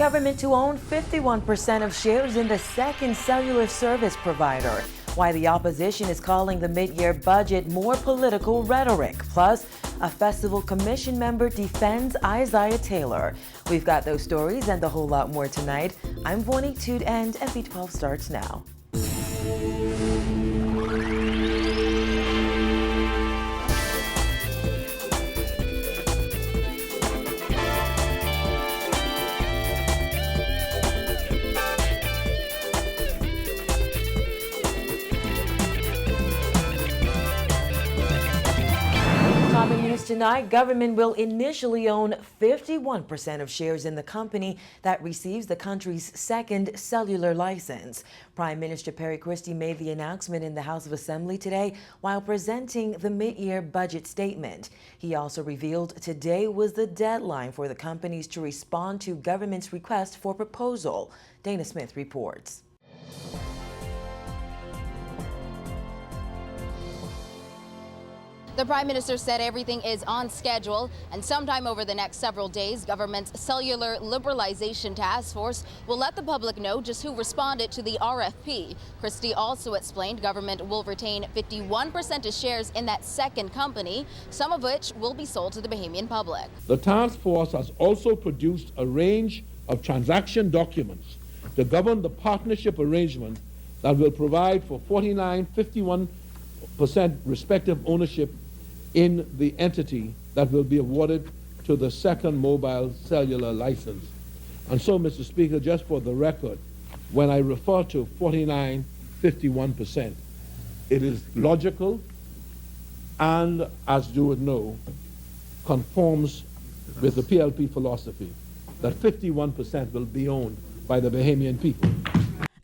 Government to own 51% of shares in the second cellular service provider. Why the opposition is calling the mid-year budget more political rhetoric. Plus, a festival commission member defends Isaiah Taylor. We've got those stories and a whole lot more tonight. I'm Vonnie Toot and MB12 starts now. Tonight, government will initially own 51% of shares in the company that receives the country's second cellular license. Prime Minister Perry Christie made the announcement in the House of Assembly today while presenting the mid-year budget statement. He also revealed today was the deadline for the companies to respond to government's request for proposal. Dana Smith reports. The Prime Minister said everything is on schedule, and sometime over the next several days, government's Cellular Liberalization Task Force will let the public know just who responded to the RFP. Christie also explained government will retain 51% of shares in that second company, some of which will be sold to the Bahamian public. The task force has also produced a range of transaction documents to govern the partnership arrangement that will provide for 49-51% respective ownership in the entity that will be awarded to the second mobile cellular license. And so, Mr. Speaker, just for the record, when I refer to 49-51%, it is logical and, as you would know, conforms with the PLP philosophy that 51% will be owned by the Bahamian people.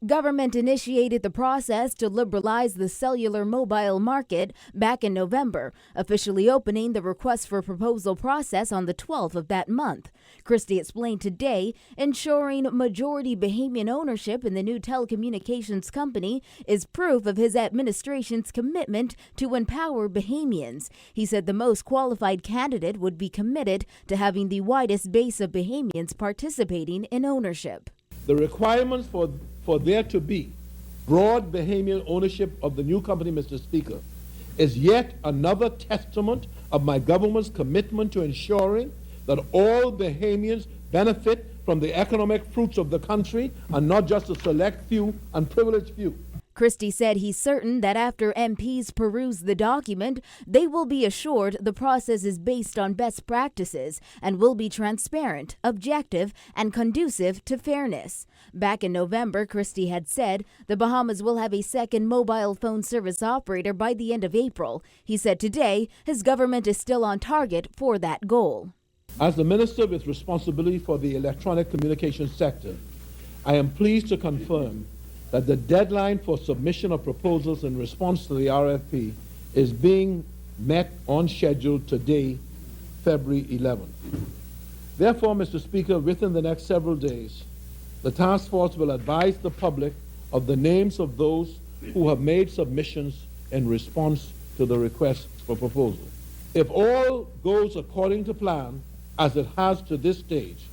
Government initiated the process to liberalize the cellular mobile market back in November, officially opening the request for proposal process on the 12th of that month. Christie explained today ensuring majority Bahamian ownership in the new telecommunications company is proof of his administration's commitment to empower Bahamians. He said the most qualified candidate would be committed to having the widest base of Bahamians participating in ownership. The requirements for there to be broad Bahamian ownership of the new company, Mr. Speaker, is yet another testament of my government's commitment to ensuring that all Bahamians benefit from the economic fruits of the country and not just a select few and privileged few. Christie said he's certain that after MPs peruse the document, they will be assured the process is based on best practices and will be transparent, objective, and conducive to fairness. Back in November, Christie had said the Bahamas will have a second mobile phone service operator by the end of April. He said today his government is still on target for that goal. As the Minister with responsibility for the electronic communications sector, I am pleased to confirm that the deadline for submission of proposals in response to the RFP is being met on schedule today, February 11th. Therefore, Mr. Speaker, within the next several days, the task force will advise the public of the names of those who have made submissions in response to the request for proposal. If all goes according to plan, as it has to this stage,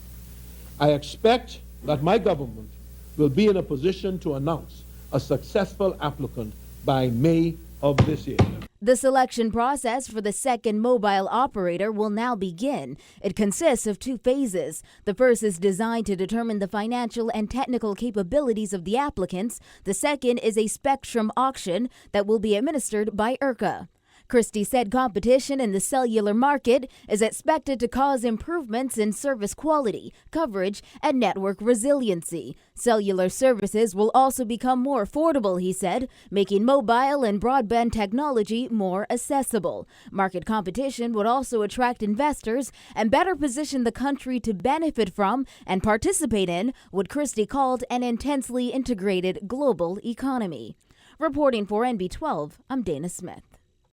I expect that my government will be in a position to announce a successful applicant by May of this year. The selection process for the second mobile operator will now begin. It consists of two phases. The first is designed to determine the financial and technical capabilities of the applicants. The second is a spectrum auction that will be administered by IRCA. Christie said competition in the cellular market is expected to cause improvements in service quality, coverage, and network resiliency. Cellular services will also become more affordable, he said, making mobile and broadband technology more accessible. Market competition would also attract investors and better position the country to benefit from and participate in what Christie called an intensely integrated global economy. Reporting for NB12, I'm Dana Smith.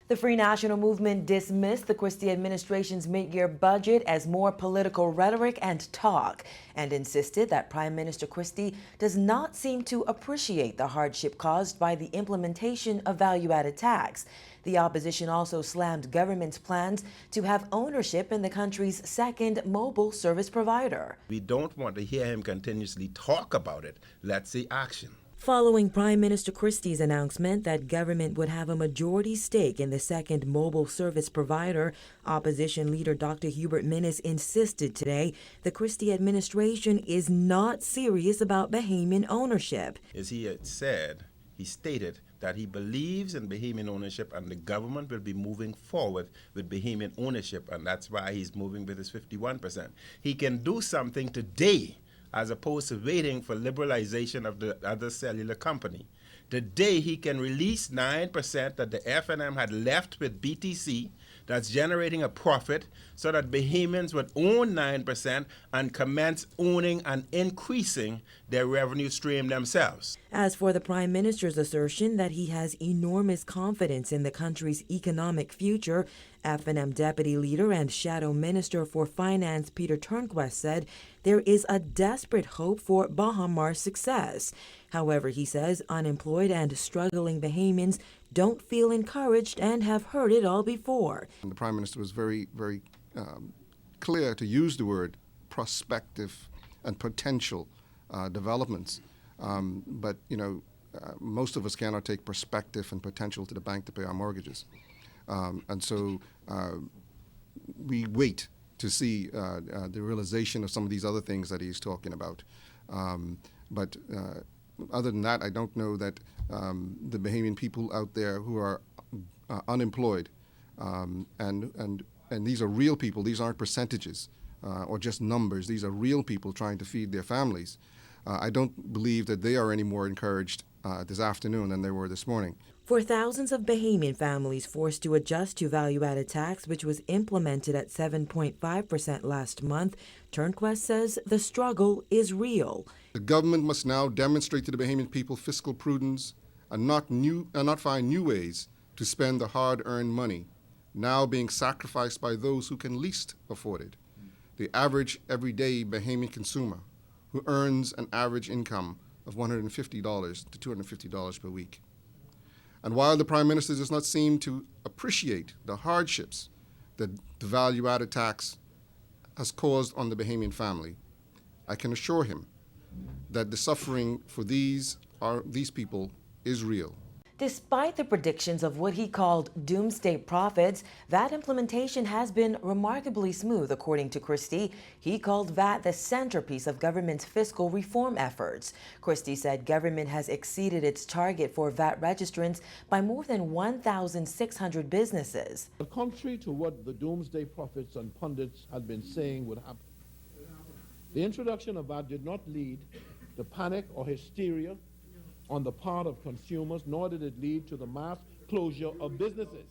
The Free National Movement dismissed the Christie administration's mid-year budget as more political rhetoric and talk, and insisted that Prime Minister Christie does not seem to appreciate the hardship caused by the implementation of value-added tax. The opposition also slammed government's plans to have ownership in the country's second mobile service provider. We don't want to hear him continuously talk about it. Let's see action. Following Prime Minister Christie's announcement that government would have a majority stake in the second mobile service provider, opposition leader Dr. Hubert Minnis insisted today the Christie administration is not serious about Bahamian ownership. As he had said, he stated that he believes in Bahamian ownership and the government will be moving forward with Bahamian ownership, and that's why he's moving with his 51%. He can do something today as opposed to waiting for liberalization of the other cellular company. Today, he can release 9% that the F&M had left with BTC that's generating a profit so that Bahamians would own 9% and commence owning and increasing their revenue stream themselves. As for the Prime Minister's assertion that he has enormous confidence in the country's economic future, F&M Deputy Leader and Shadow Minister for Finance Peter Turnquest said there is a desperate hope for Bahamar's success. However, he says unemployed and struggling Bahamians don't feel encouraged and have heard it all before. The Prime Minister was very, very clear to use the word prospective and potential developments. But, you know, most of us cannot take perspective and potential to the bank to pay our mortgages. And so we wait to see the realization of some of these other things that he's talking about. But other than that, I don't know that the Bahamian people out there who are unemployed, and these are real people, these aren't percentages or just numbers, these are real people trying to feed their families. I don't believe that they are any more encouraged this afternoon than they were this morning. For thousands of Bahamian families forced to adjust to value-added tax, which was implemented at 7.5% last month, Turnquest says the struggle is real. The government must now demonstrate to the Bahamian people fiscal prudence and not find new ways to spend the hard-earned money, now being sacrificed by those who can least afford it. The average everyday Bahamian consumer who earns an average income of $150 to $250 per week. And while the Prime Minister does not seem to appreciate the hardships that the value-added tax has caused on the Bahamian family, I can assure him that the suffering for these people is real. Despite the predictions of what he called doomsday prophets, VAT implementation has been remarkably smooth, according to Christie. He called VAT the centerpiece of government's fiscal reform efforts. Christie said government has exceeded its target for VAT registrants by more than 1,600 businesses. Contrary to what the doomsday prophets and pundits had been saying would happen, the introduction of VAT did not lead to panic or hysteria on the part of consumers, nor did it lead to the mass closure of businesses.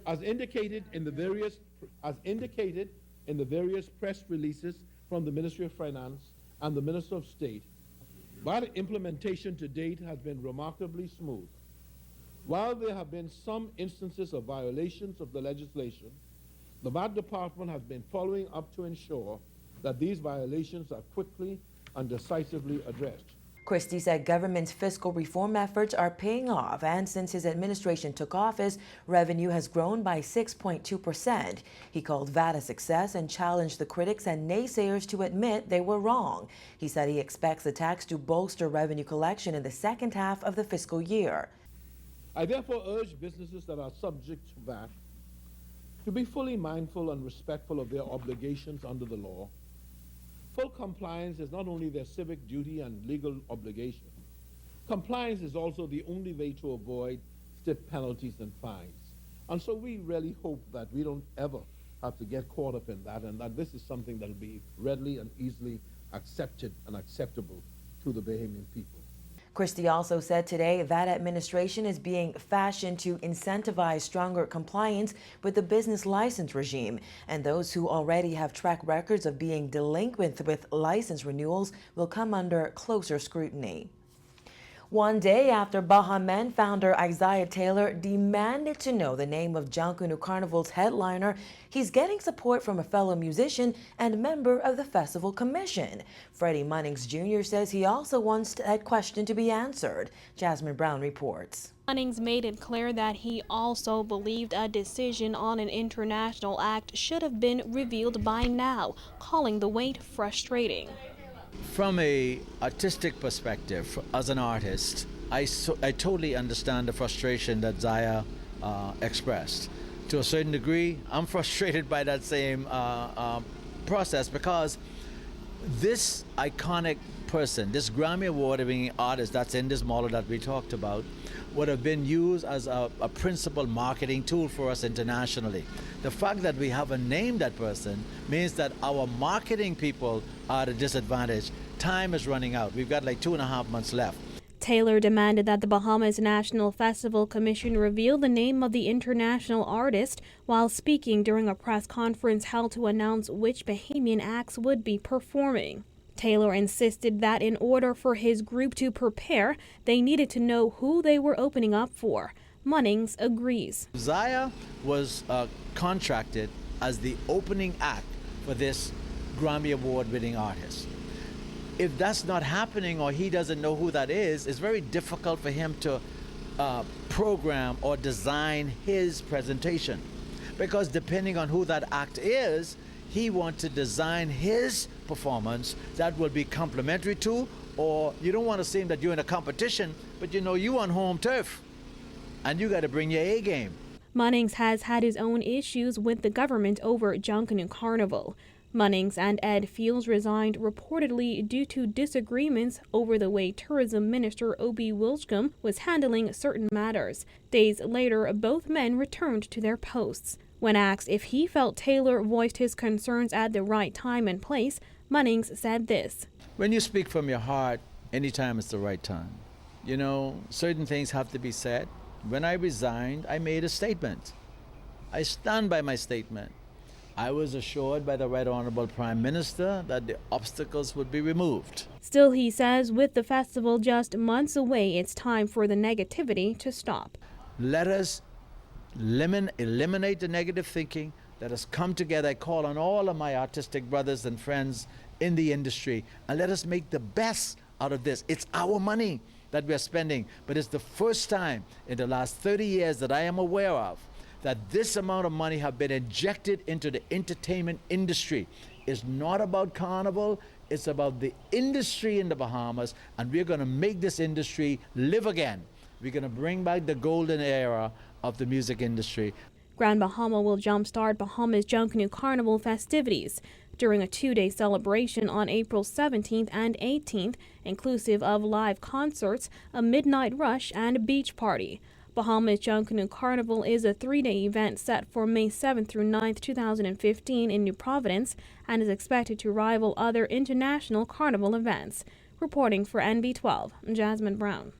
As indicated in the various press releases from the Ministry of Finance and the Minister of State, VAT implementation to date has been remarkably smooth. While there have been some instances of violations of the legislation, the VAT Department has been following up to ensure that these violations are quickly and decisively addressed. Christie said government's fiscal reform efforts are paying off, and since his administration took office, revenue has grown by 6.2%. He called VAT a success and challenged the critics and naysayers to admit they were wrong. He said he expects the tax to bolster revenue collection in the second half of the fiscal year. I therefore urge businesses that are subject to VAT to be fully mindful and respectful of their obligations under the law. Full compliance is not only their civic duty and legal obligation. Compliance is also the only way to avoid stiff penalties and fines. And so we really hope that we don't ever have to get caught up in that, and that this is something that will be readily and easily accepted and acceptable to the Bahamian people. Christie also said today that administration is being fashioned to incentivize stronger compliance with the business license regime, and those who already have track records of being delinquent with license renewals will come under closer scrutiny. One day after Bahamen founder Isaiah Taylor demanded to know the name of Junkanoo Carnival's headliner, he's getting support from a fellow musician and member of the festival commission. Freddie Munnings Jr. says he also wants that question to be answered. Jasmine Brown reports. Munnings made it clear that he also believed a decision on an international act should have been revealed by now, calling the wait frustrating. From a artistic perspective, as an artist, I totally understand the frustration that Zaya expressed. To a certain degree, I'm frustrated by that same process, because this iconic person, this Grammy Award-winning artist that's in this model that we talked about, would have been used as a principal marketing tool for us internationally. The fact that we haven't named that person means that our marketing people are at a disadvantage. Time is running out. We've got like 2.5 months left. Taylor demanded that the Bahamas National Festival Commission reveal the name of the international artist while speaking during a press conference held to announce which Bahamian acts would be performing. Taylor insisted that in order for his group to prepare, they needed to know who they were opening up for. Munnings agrees. Zaya was contracted as the opening act for this Grammy Award-winning artist. If that's not happening, or he doesn't know who that is, it's very difficult for him to program or design his presentation. Because depending on who that act is, he wants to design his performance that will be complementary to, or you don't want to seem that you're in a competition, but you know you on home turf and you got to bring your A game. Munnings has had his own issues with the government over Junkanoo Carnival. Munnings and Ed Fields resigned reportedly due to disagreements over the way Tourism Minister Obi Wilchcombe was handling certain matters. Days later, both men returned to their posts. When asked if he felt Taylor voiced his concerns at the right time and place, Munnings said this. When you speak from your heart, anytime is the right time. You know, certain things have to be said. When I resigned, I made a statement. I stand by my statement. I was assured by the Right Honorable Prime Minister that the obstacles would be removed. Still, he says, with the festival just months away, it's time for the negativity to stop. Let us eliminate the negative thinking. Let us come together. I call on all of my artistic brothers and friends in the industry, and let us make the best out of this. It's our money that we're spending, but it's the first time in the last 30 years that I am aware of that this amount of money have been injected into the entertainment industry. It's not about Carnival, it's about the industry in the Bahamas, and we're gonna make this industry live again. We're gonna bring back the golden era of the music industry. Grand Bahama will jumpstart Bahamas Junkanoo Carnival festivities during a 2-day celebration on April 17th and 18th, inclusive of live concerts, a midnight rush, and a beach party. Bahamas Junkanoo Carnival is a 3-day event set for May 7th through 9th, 2015 in New Providence, and is expected to rival other international carnival events. Reporting for NB12, Jasmine Brown.